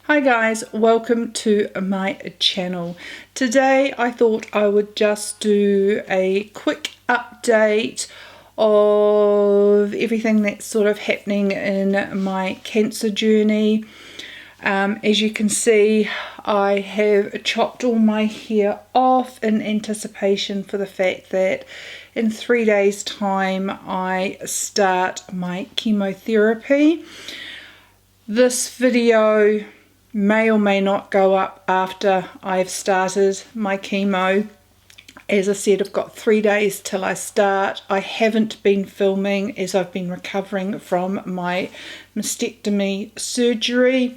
Hi guys, welcome to my channel. Today I thought I would just do a quick update of everything that's sort of happening in my cancer journey. As you can see, I have chopped all my hair off in anticipation for the fact that in 3 days time I start my chemotherapy. This video may or may not go up after I've started my chemo. As I said, I've got 3 days till I start. I haven't been filming as I've been recovering from my mastectomy surgery,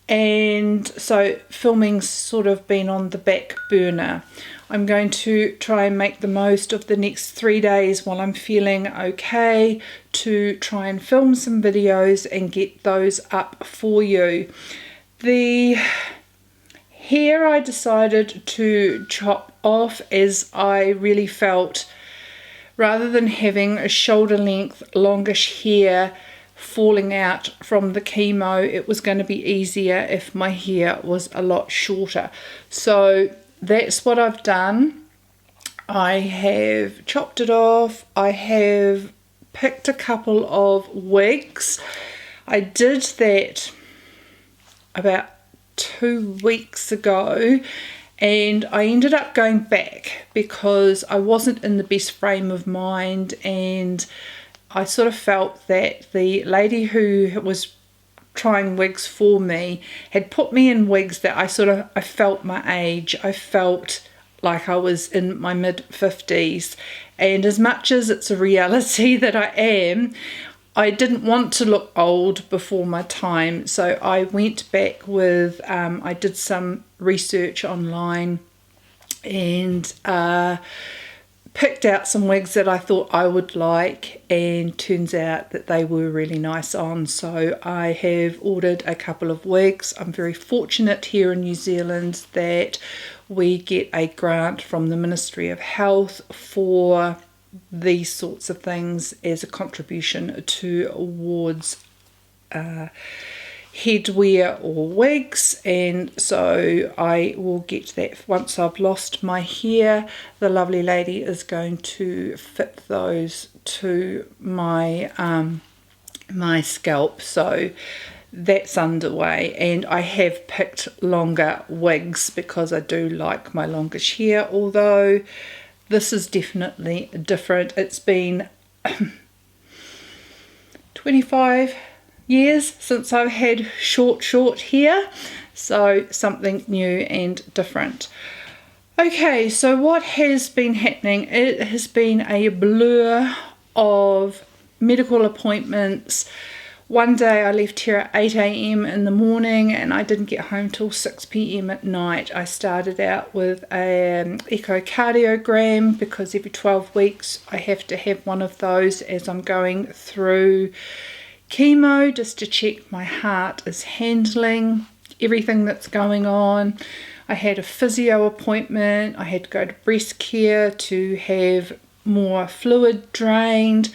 and so filming's sort of been on the back burner. I'm going to try and make the most of the next 3 days while I'm feeling okay to try and film some videos and get those up for you. The hair I decided to chop off as I really felt, rather than having a shoulder length longish hair falling out from the chemo, it was going to be easier if my hair was a lot shorter. So that's what I've done. I have chopped it off. I have picked a couple of wigs. I did that about 2 weeks ago, and I ended up going back because I wasn't in the best frame of mind, and I sort of felt that the lady who was trying wigs for me had put me in wigs that I felt my age. I felt like I was in my mid-50s, and as much as it's a reality that I am, I didn't want to look old before my time, so I went back with, I did some research online and picked out some wigs that I thought I would like, and turns out that they were really nice on. So I have ordered a couple of wigs. I'm very fortunate here in New Zealand that we get a grant from the Ministry of Health for these sorts of things as a contribution towards headwear or wigs, and so I will get that once I've lost my hair. The lovely lady is going to fit those to my my scalp, so that's underway. And I have picked longer wigs because I do like my longish hair, although this is definitely different. It's been 25 years since I've had short hair, so something new and different. Okay, so what has been happening? It has been a blur of medical appointments. One day I left here at 8 AM in the morning and I didn't get home till 6 PM at night. I started out with an echocardiogram because every 12 weeks I have to have one of those as I'm going through chemo, just to check my heart is handling everything that's going on. I had a physio appointment. I had to go to breast care to have more fluid drained.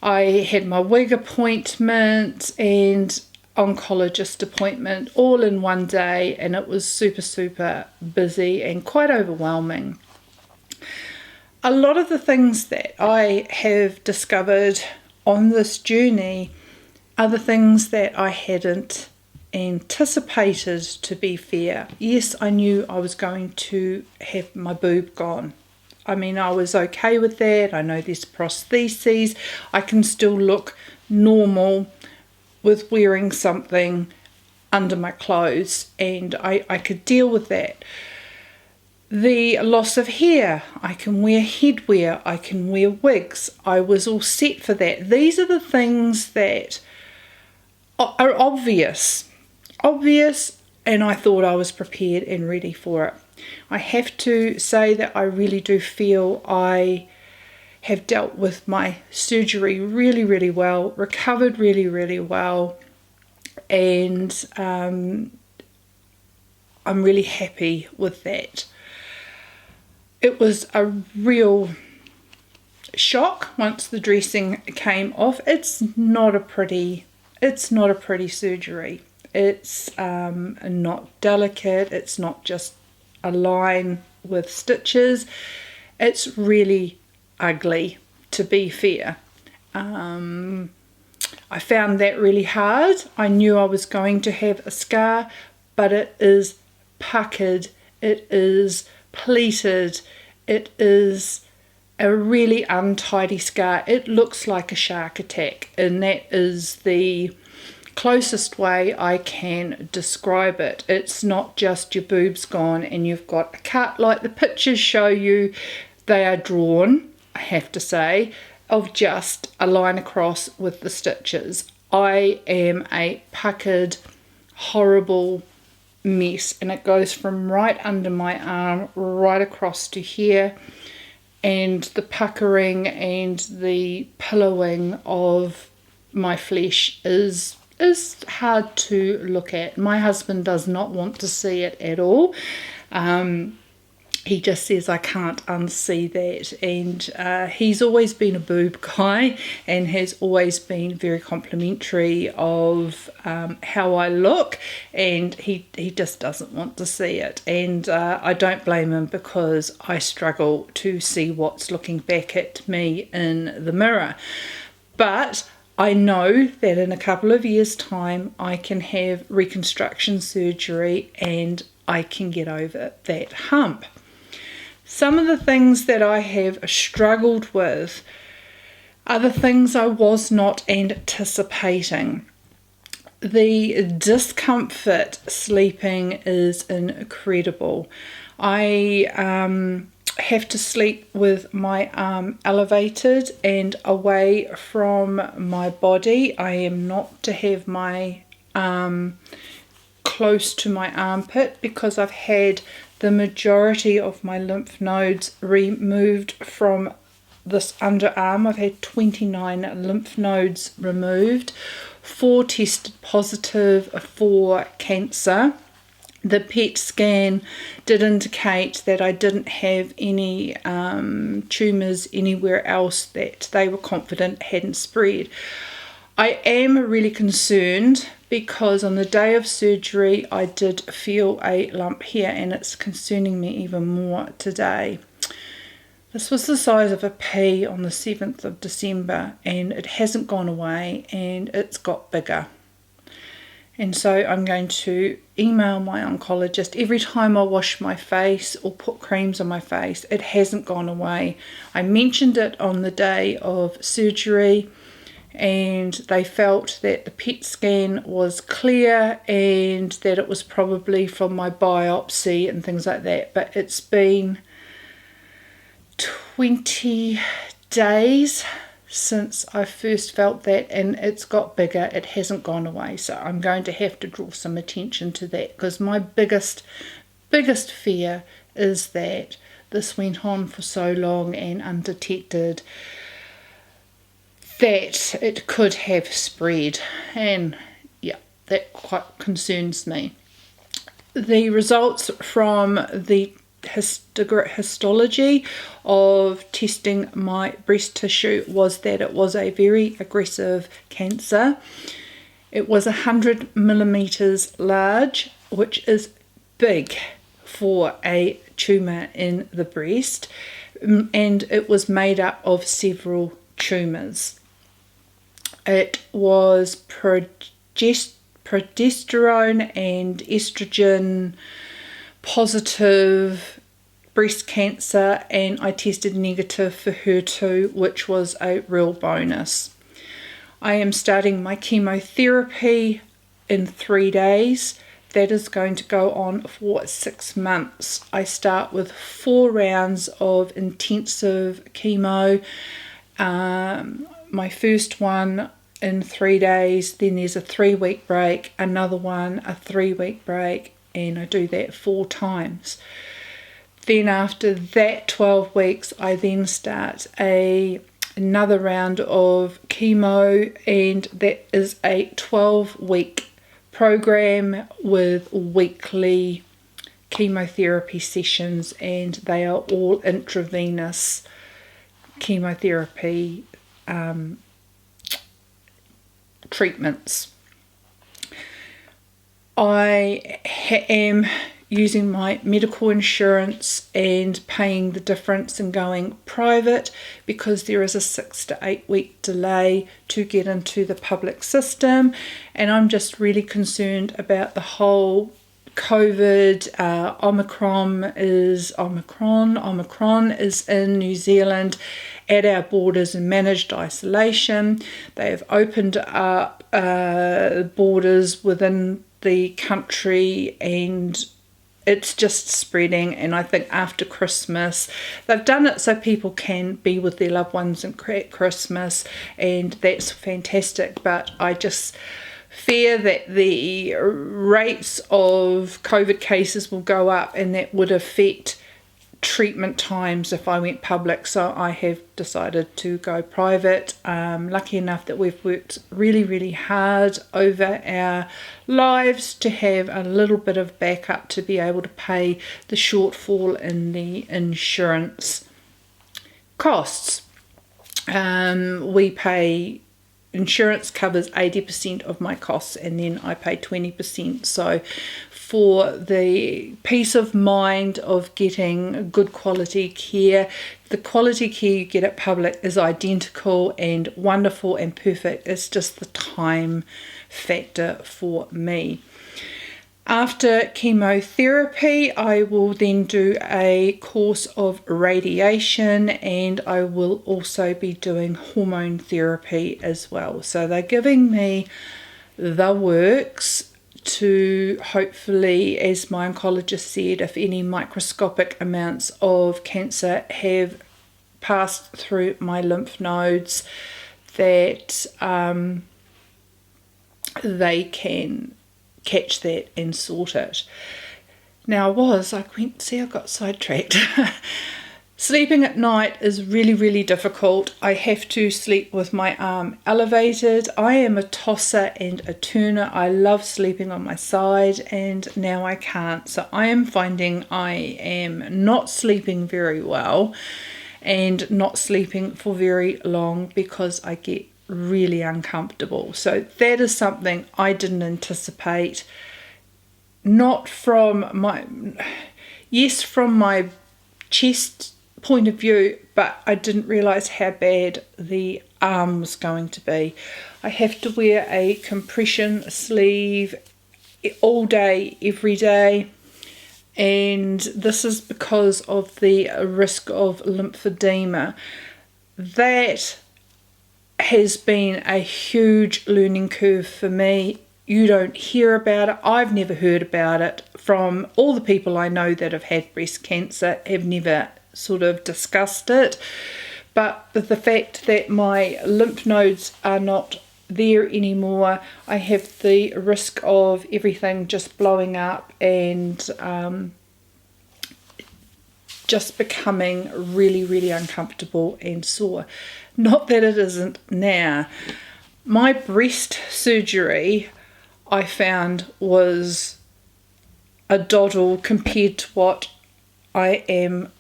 I had my wig appointment and oncologist appointment all in one day, and it was super busy and quite overwhelming. A lot of the things that I have discovered on this journey are the things that I hadn't anticipated, to be fair. Yes, I knew I was going to have my boob gone. I mean, I was okay with that. I know there's prostheses. I can still look normal with wearing something under my clothes, and I could deal with that. The loss of hair, I can wear headwear, I can wear wigs. I was all set for that. These are the things that are obvious, and I thought I was prepared and ready for it. I have to say that I really do feel I have dealt with my surgery really well, recovered really well, and I'm really happy with that. It was a real shock once the dressing came off. It's not a pretty surgery. It's not delicate. It's not just a line with stitches. It's really ugly, to be fair. I found that really hard. I knew I was going to have a scar, but it is puckered, it is pleated, it is a really untidy scar. It looks like a shark attack, and that is the closest way I can describe it. It's not just your boobs gone and you've got a cut like the pictures show you. They are drawn, I have to say, of just a line across with the stitches. I am a puckered, horrible mess, and it goes from right under my arm right across to here, and the puckering and the pillowing of my flesh is hard to look at. My husband does not want to see it at all. He just says I can't unsee that, and he's always been a boob guy and has always been very complimentary of how I look, and he just doesn't want to see it, and I don't blame him, because I struggle to see what's looking back at me in the mirror. But I know that in a couple of years' time I can have reconstruction surgery and I can get over that hump. Some of the things that I have struggled with are the things I was not anticipating. The discomfort sleeping is incredible. I have to sleep with my arm elevated and away from my body. I am not to have my arm close to my armpit, because I've had the majority of my lymph nodes removed from this underarm. I've had 29 lymph nodes removed, 4 tested positive for cancer. The PET scan did indicate that I didn't have any tumours anywhere else that they were confident hadn't spread. I am really concerned, because on the day of surgery I did feel a lump here, and it's concerning me even more today. This was the size of a pea on the 7th of December, and it hasn't gone away, and it's got bigger. And so I'm going to email my oncologist every time I wash my face or put creams on my face. It hasn't gone away. I mentioned it on the day of surgery, and they felt that the PET scan was clear and that it was probably from my biopsy and things like that. But it's been 20 days since I first felt that, and it's got bigger. It hasn't gone away, so I'm going to have to draw some attention to that, because my biggest fear is that this went on for so long and undetected that it could have spread, and yeah, that quite concerns me. The results from the histology of testing my breast tissue was that it was a very aggressive cancer. It was 100 millimeters large, which is big for a tumour in the breast, and it was made up of several tumours. It was progesterone and estrogen positive breast cancer, and I tested negative for HER2, which was a real bonus. I am starting my chemotherapy in 3 days. That is going to go on for 6 months. I start with 4 rounds of intensive chemo. My first one in 3 days, then there's a 3-week break, another one, a 3-week break, and I do that 4 times. Then after that 12 weeks, I then start another round of chemo, and that is a 12-week program with weekly chemotherapy sessions, and they are all intravenous chemotherapy treatments. I am using my medical insurance and paying the difference and going private because there is a 6 to 8 week delay to get into the public system, and I'm just really concerned about the whole COVID. Omicron is in New Zealand at our borders in managed isolation. They have opened up borders within the country, and it's just spreading. And I think after Christmas, they've done it so people can be with their loved ones at Christmas, and that's fantastic. But I just fear that the rates of COVID cases will go up, and that would affect treatment times if I went public. So I have decided to go private. Lucky enough that we've worked really hard over our lives to have a little bit of backup to be able to pay the shortfall in the insurance costs. We pay, insurance covers 80% of my costs, and then I pay 20%. So for the peace of mind of getting good quality care, the quality care you get at public is identical and wonderful and perfect. It's just the time factor for me. After chemotherapy, I will then do a course of radiation, and I will also be doing hormone therapy as well. So they're giving me the works to hopefully, as my oncologist said, if any microscopic amounts of cancer have passed through my lymph nodes, that they can catch that and sort it. Now I got sidetracked. Sleeping at night is really difficult. I have to sleep with my arm elevated. I am a tosser and a turner. I love sleeping on my side, and now I can't. So I am finding I am not sleeping very well and not sleeping for very long because I get really uncomfortable. So that is something I didn't anticipate. Not from my chest point of view, but I didn't realize how bad the arm was going to be. I have to wear a compression sleeve all day, every day, and this is because of the risk of lymphedema. That has been a huge learning curve for me. You don't hear about it. I've never heard about it. From all the people I know that have had breast cancer, have never sort of discussed it. But the fact that my lymph nodes are not there anymore, I have the risk of everything just blowing up and just becoming really uncomfortable and sore. Not that it isn't now. My breast surgery, I found, was a doddle compared to what I am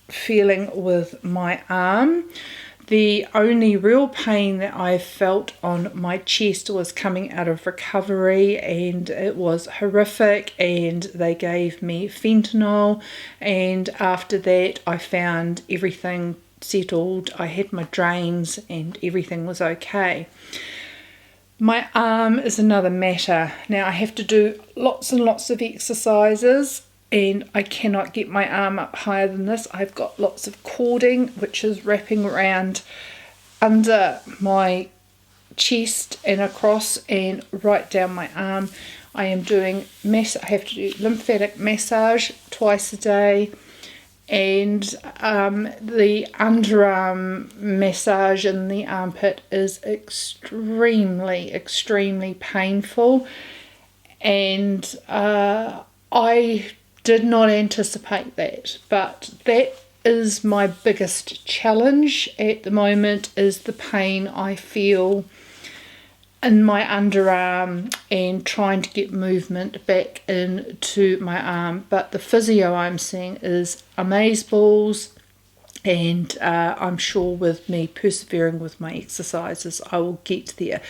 feeling with my arm. The only real pain that I felt on my chest was coming out of recovery, and it was horrific, and they gave me fentanyl, and after that I found everything settled. I had my drains and everything was okay. My arm is another matter. Now I have to do lots and lots of exercises, and I cannot get my arm up higher than this. I've got lots of cording which is wrapping around under my chest and across and right down my arm. I am doing I have to do lymphatic massage twice a day, and the underarm massage in the armpit is extremely painful, and I did not anticipate that, but that is my biggest challenge at the moment, is the pain I feel in my underarm and trying to get movement back into my arm. But the physio I'm seeing is amazeballs, and I'm sure with me persevering with my exercises I will get there.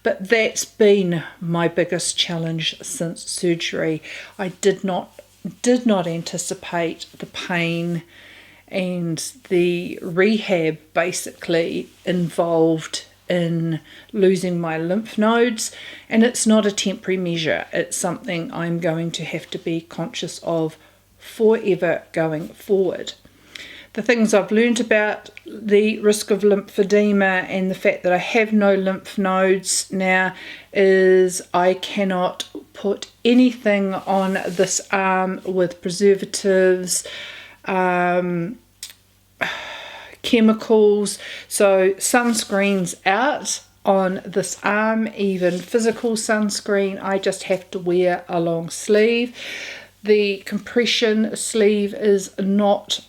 But that's been my biggest challenge since surgery. I did not anticipate the pain and the rehab basically involved in losing my lymph nodes, and it's not a temporary measure. It's something I'm going to have to be conscious of forever going forward. The things I've learned about the risk of lymphedema and the fact that I have no lymph nodes now is I cannot put anything on this arm with preservatives, chemicals, so sunscreen's out on this arm. Even physical sunscreen I just have to wear a long sleeve. The compression sleeve is not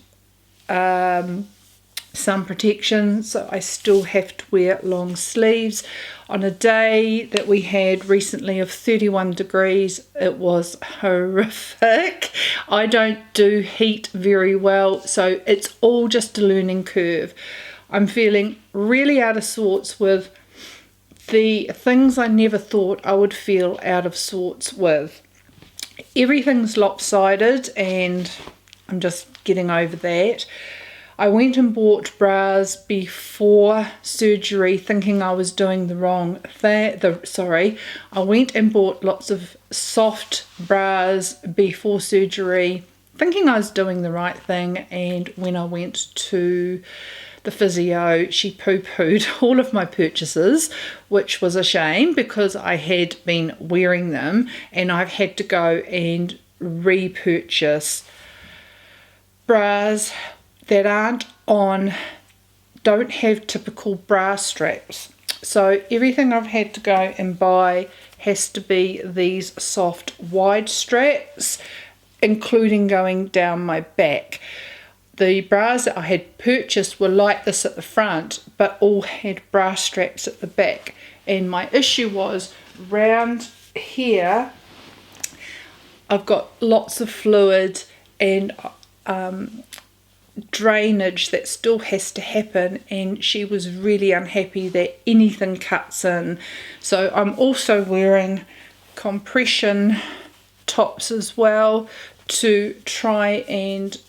sun protection, so I still have to wear long sleeves. On a day that we had recently of 31 degrees, it was horrific. I don't do heat very well, so it's all just a learning curve. I'm feeling really out of sorts with the things I never thought I would feel out of sorts with. Everything's lopsided and I'm just getting over that. I went and bought bras before surgery thinking I was doing the wrong thing. I went and bought lots of soft bras before surgery thinking I was doing the right thing, and when I went to the physio, she poo-pooed all of my purchases, which was a shame because I had been wearing them, and I've had to go and repurchase bras that don't have typical bra straps. So everything I've had to go and buy has to be these soft wide straps, including going down my back. The bras that I had purchased were like this at the front, but all had bra straps at the back. And my issue was round here, I've got lots of fluid and drainage that still has to happen, and she was really unhappy that anything cuts in. So I'm also wearing compression tops as well to try and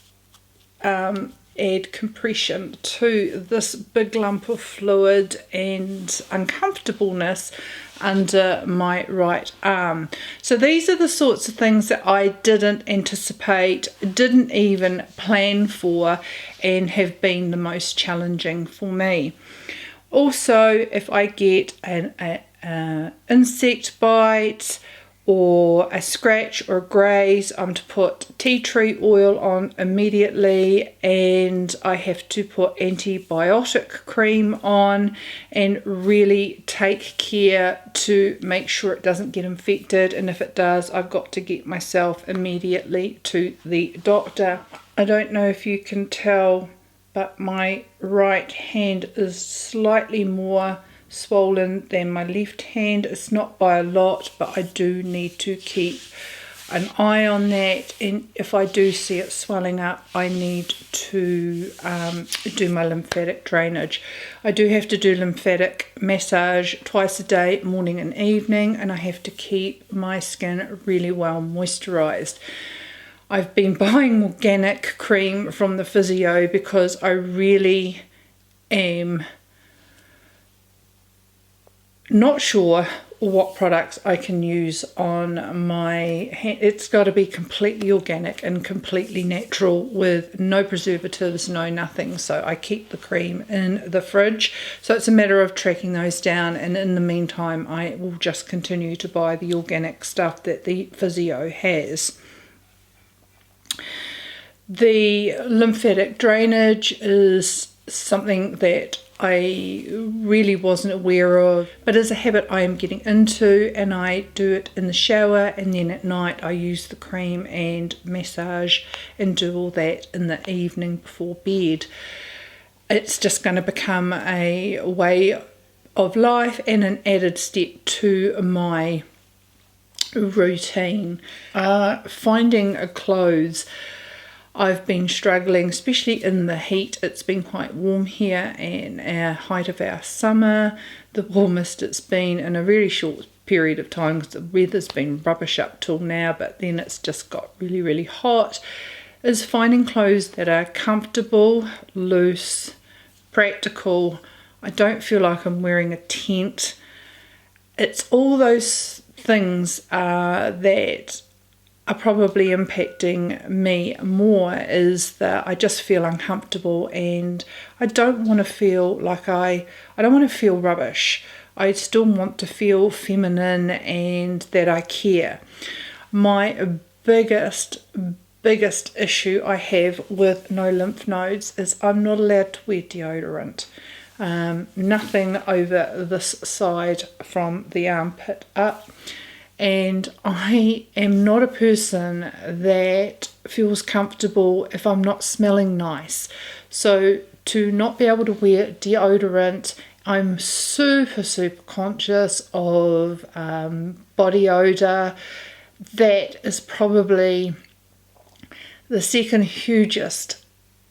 add compression to this big lump of fluid and uncomfortableness under my right arm. So these are the sorts of things that I didn't anticipate, didn't even plan for, and have been the most challenging for me. Also, if I get an insect bite or a scratch or a graze, I'm to put tea tree oil on immediately, and I have to put antibiotic cream on and really take care to make sure it doesn't get infected, and if it does, I've got to get myself immediately to the doctor. I don't know if you can tell, but my right hand is slightly more swollen than my left hand. It's not by a lot, but I do need to keep an eye on that, and if I do see it swelling up, I need to do my lymphatic drainage. I do have to do lymphatic massage twice a day, morning and evening, and I have to keep my skin really well moisturized. I've been buying organic cream from the physio because I really am not sure what products I can use on my hand. It's got to be completely organic and completely natural with no preservatives, no nothing. So I keep the cream in the fridge. So it's a matter of tracking those down, and in the meantime I will just continue to buy the organic stuff that the physio has. The lymphatic drainage is something that I really wasn't aware of, but as a habit I am getting into, and I do it in the shower, and then at night I use the cream and massage and do all that in the evening before bed. It's just going to become a way of life and an added step to my routine. Finding clothes. I've been struggling, especially in the heat. It's been quite warm here, and our height of our summer, the warmest it's been in a very short period of time, because the weather's been rubbish up till now, but then it's just got really, really hot, is finding clothes that are comfortable, loose, practical. I don't feel like I'm wearing a tent. It's all those things that are probably impacting me more, is that I just feel uncomfortable, and I don't want to feel like I don't want to feel rubbish. I still want to feel feminine and that I care. My biggest issue I have with no lymph nodes is I'm not allowed to wear deodorant. Nothing over this side from the armpit up. And I am not a person that feels comfortable if I'm not smelling nice. So to not be able to wear deodorant, I'm super conscious of body odor. That is probably the second hugest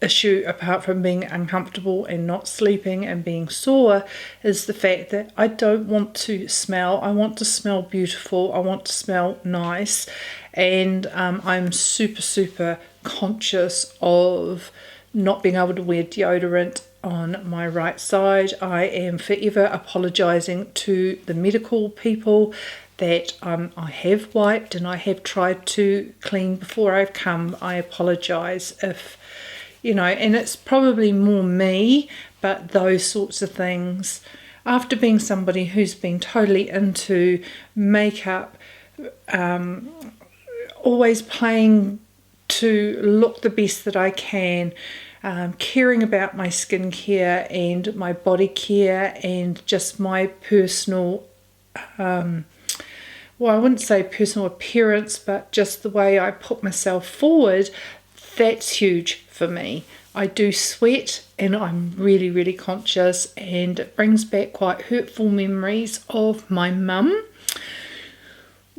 issue, apart from being uncomfortable and not sleeping and being sore, is the fact that I don't want to smell. I want to smell beautiful. I want to smell nice. And I'm super conscious of not being able to wear deodorant on my right side. I am forever apologising to the medical people that I have wiped and I have tried to clean before I've come. I apologise if, and it's probably more me, but those sorts of things, after being somebody who's been totally into makeup, always playing to look the best that I can, caring about my skincare and my body care and just my personal, I wouldn't say personal appearance, but just the way I put myself forward, that's huge for me. I do sweat and I'm really conscious, and it brings back quite hurtful memories of my mum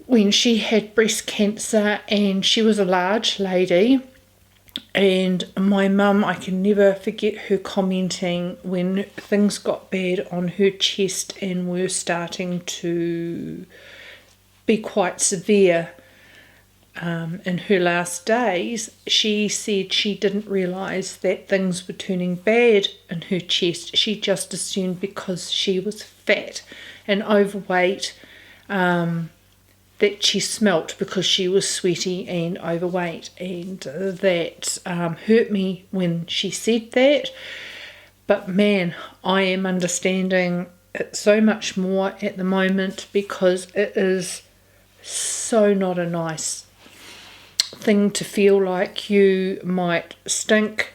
when she had breast cancer, and she was a large lady. And my mum, I can never forget her commenting when things got bad on her chest and were starting to be quite severe in her last days. She said she didn't realise that things were turning bad in her chest. She just assumed because she was fat and overweight that she smelt because she was sweaty and overweight, and that hurt me when she said that. But man, I am understanding it so much more at the moment, because it is so not a nice thing to feel like you might stink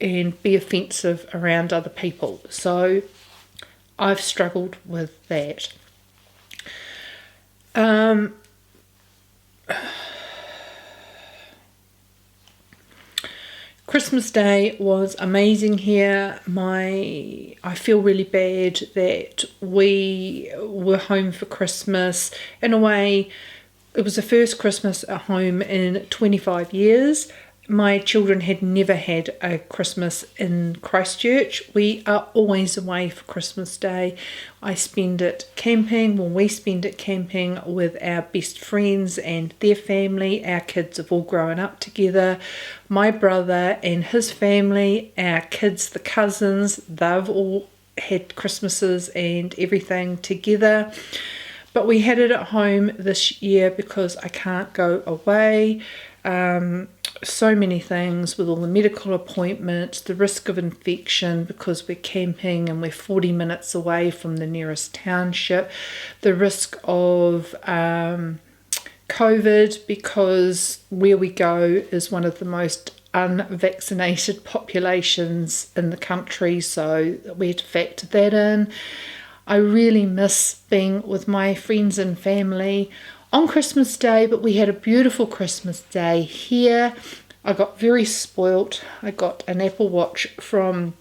and be offensive around other people. So I've struggled with that. Christmas Day was amazing here. I feel really bad that we were home for Christmas. In a way, it was the first Christmas at home in 25 years. My children had never had a Christmas in Christchurch. We are always away for Christmas Day. We spend it camping with our best friends and their family. Our kids have all grown up together. My brother and his family, our kids, the cousins, they've all had Christmases and everything together. But we had it at home this year because I can't go away. So many things with all the medical appointments, the risk of infection because we're camping and we're 40 minutes away from the nearest township, the risk of COVID because where we go is one of the most unvaccinated populations in the country, so we had to factor that in. I really miss being with my friends and family on Christmas Day, but we had a beautiful Christmas Day here. I got very spoilt. I got an Apple Watch from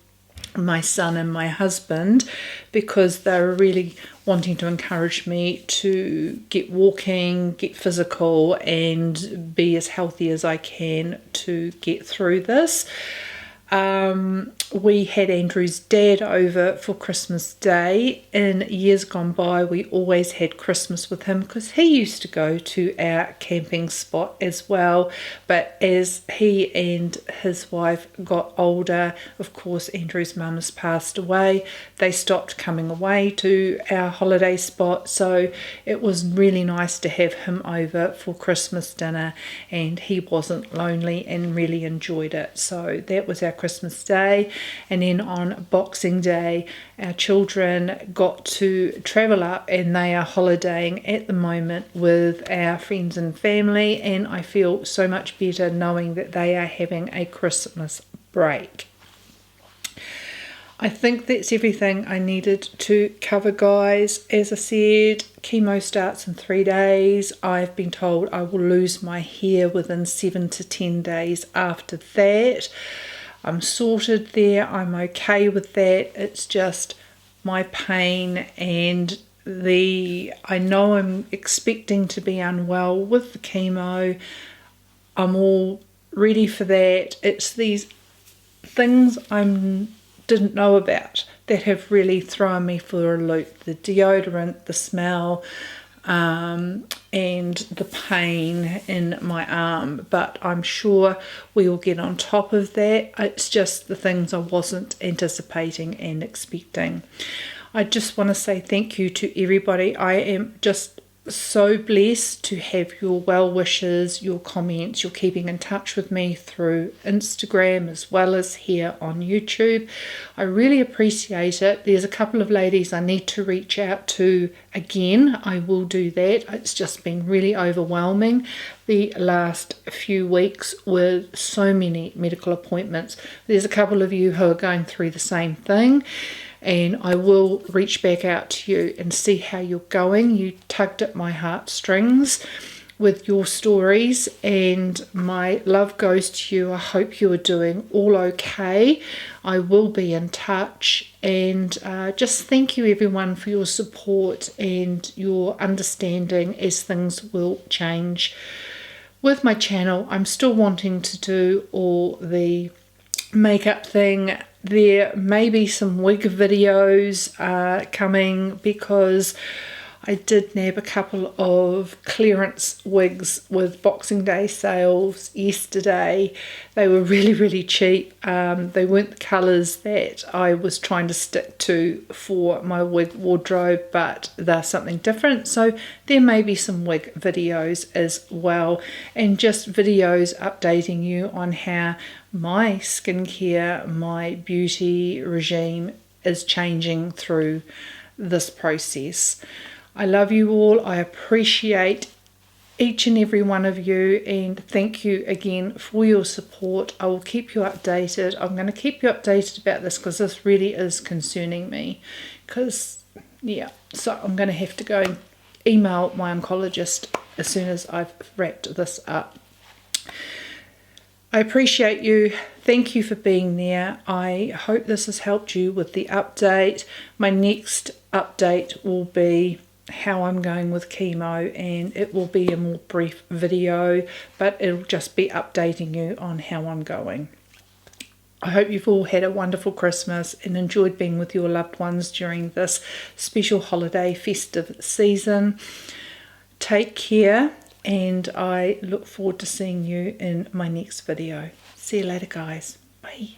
my son and my husband, because they were really wanting to encourage me to get walking, get physical, and be as healthy as I can to get through this. We had Andrew's dad over for Christmas Day. In years gone by, we always had Christmas with him because he used to go to our camping spot as well. But as he and his wife got older, of course, Andrew's mum has passed away. They stopped coming away to our holiday spot. So it was really nice to have him over for Christmas dinner, and he wasn't lonely and really enjoyed it. So that was our Christmas Day. And then on Boxing Day, our children got to travel up, and they are holidaying at the moment with our friends and family, and I feel so much better knowing that they are having a Christmas break. I think that's everything I needed to cover, guys. As I said, chemo starts in 3 days. I've been told I will lose my hair within 7 to 10 days after that. I'm sorted there. I'm okay with that. It's just my pain, and I know I'm expecting to be unwell with the chemo. I'm all ready for that. It's these things I didn't know about that have really thrown me for a loop. The deodorant, the smell, and the pain in my arm, but I'm sure we will get on top of that. It's just the things I wasn't anticipating and expecting. I just want to say thank you to everybody. I am just so blessed to have your well wishes, your comments, you're keeping in touch with me through Instagram as well as here on YouTube. I really appreciate it. There's a couple of ladies I need to reach out to again. I will do that. It's just been really overwhelming the last few weeks with so many medical appointments. There's a couple of you who are going through the same thing, and I will reach back out to you and see how you're going. You tugged at my heartstrings with your stories, and my love goes to you. I hope you are doing all okay. I will be in touch, and just thank you everyone for your support and your understanding as things will change with my channel. I'm still wanting to do all the makeup thing. There may be some wig videos coming, because I did nab a couple of clearance wigs with Boxing Day sales yesterday. They were really, really cheap. They weren't the colours that I was trying to stick to for my wig wardrobe, but they're something different. So there may be some wig videos as well, and just videos updating you on how my skincare, my beauty regime is changing through this process. I love you all. I appreciate each and every one of you, and thank you again for your support. I will keep you updated. I'm going to keep you updated about this because this really is concerning me. So I'm going to have to go and email my oncologist as soon as I've wrapped this up. I appreciate you. Thank you for being there. I hope this has helped you with the update. My next update will be how I'm going with chemo, and it will be a more brief video, but it'll just be updating you on how I'm going. I hope you've all had a wonderful Christmas and enjoyed being with your loved ones during this special holiday festive season. Take care, and I look forward to seeing you in my next video. See you later, guys. Bye.